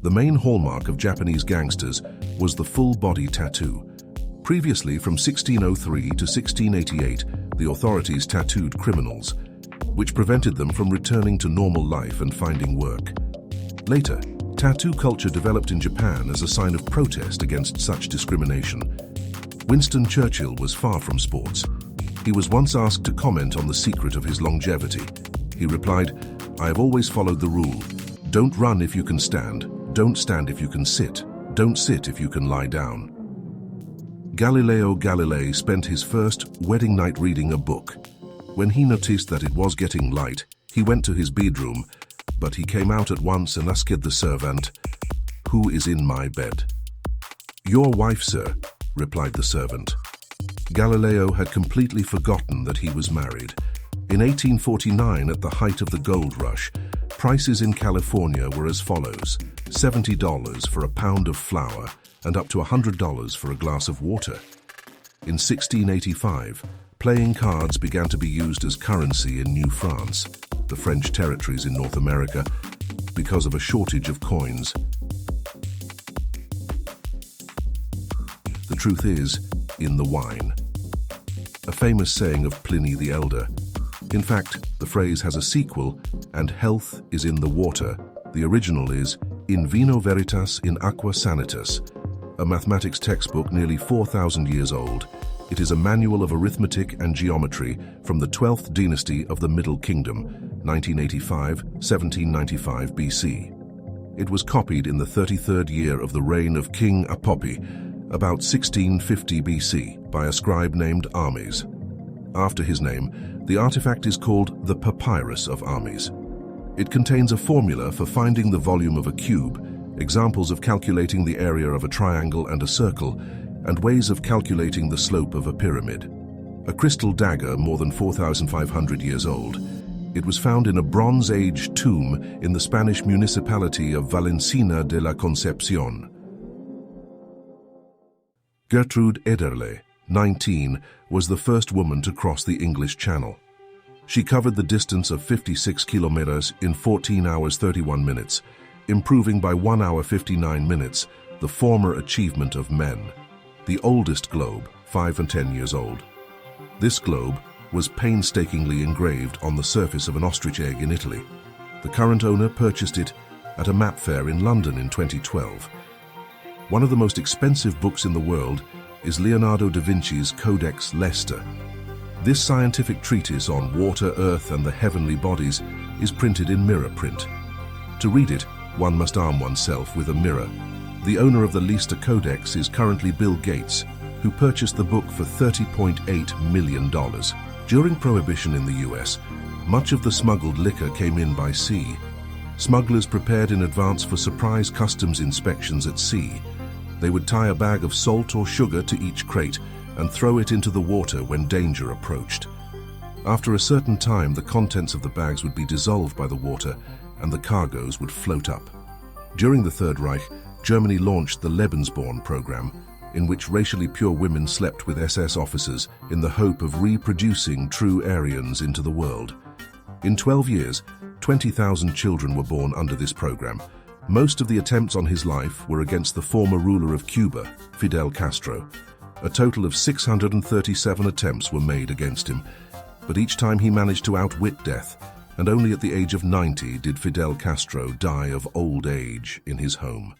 The main hallmark of Japanese gangsters was the full-body tattoo. Previously, from 1603 to 1688, the authorities tattooed criminals, which prevented them from returning to normal life and finding work. Later, tattoo culture developed in Japan as a sign of protest against such discrimination. Winston Churchill was far from sports. He was once asked to comment on the secret of his longevity. He replied, "I have always followed the rule. Don't run if you can stand. Don't stand if you can sit. Don't sit if you can lie down." Galileo Galilei spent his first wedding night reading a book. When he noticed that it was getting light, he went to his bedroom, but he came out at once and asked the servant, "Who is in my bed?" "Your wife, sir," replied the servant. Galileo had completely forgotten that he was married. In 1849, at the height of the gold rush, prices in California were as follows: $70 for a pound of flour and up to $100 for a glass of water. In 1685, playing cards began to be used as currency in New France, the French territories in North America, because of a shortage of coins. The truth is in the wine. A famous saying of Pliny the Elder. In fact, the phrase has a sequel, and health is in the water. The original is in vino veritas in aqua sanitas, a mathematics textbook nearly 4,000 years old. It is a manual of arithmetic and geometry from the 12th dynasty of the Middle Kingdom, 1985–1795 BC. It was copied in the 33rd year of the reign of King Apopi, about 1650 BC, by a scribe named Armes. After his name, the artifact is called the Papyrus of Armes. It contains a formula for finding the volume of a cube, examples of calculating the area of a triangle and a circle, and ways of calculating the slope of a pyramid. A crystal dagger more than 4,500 years old. It was found in a Bronze Age tomb in the Spanish municipality of Valencina de la Concepción. Gertrude Ederle, 19, was the first woman to cross the English Channel. She covered the distance of 56 kilometers in 14 hours 31 minutes, improving by 1 hour 59 minutes the former achievement of men. The oldest globe, 5 and 10 years old. This globe was painstakingly engraved on the surface of an ostrich egg in Italy. The current owner purchased it at a map fair in London in 2012. One of the most expensive books in the world is Leonardo da Vinci's Codex Leicester. This scientific treatise on water, earth, and the heavenly bodies is printed in mirror print. To read it, one must arm oneself with a mirror. The owner of the Leicester Codex is currently Bill Gates, who purchased the book for $30.8 million. During Prohibition in the US, much of the smuggled liquor came in by sea. Smugglers prepared in advance for surprise customs inspections at sea. They would tie a bag of salt or sugar to each crate and throw it into the water when danger approached. After a certain time, the contents of the bags would be dissolved by the water and the cargoes would float up. During the Third Reich, Germany launched the Lebensborn program, in which racially pure women slept with SS officers in the hope of reproducing true Aryans into the world. In 12 years, 20,000 children were born under this program. Most of the attempts on his life were against the former ruler of Cuba, Fidel Castro. A total of 637 attempts were made against him, but each time he managed to outwit death, and only at the age of 90 did Fidel Castro die of old age in his home.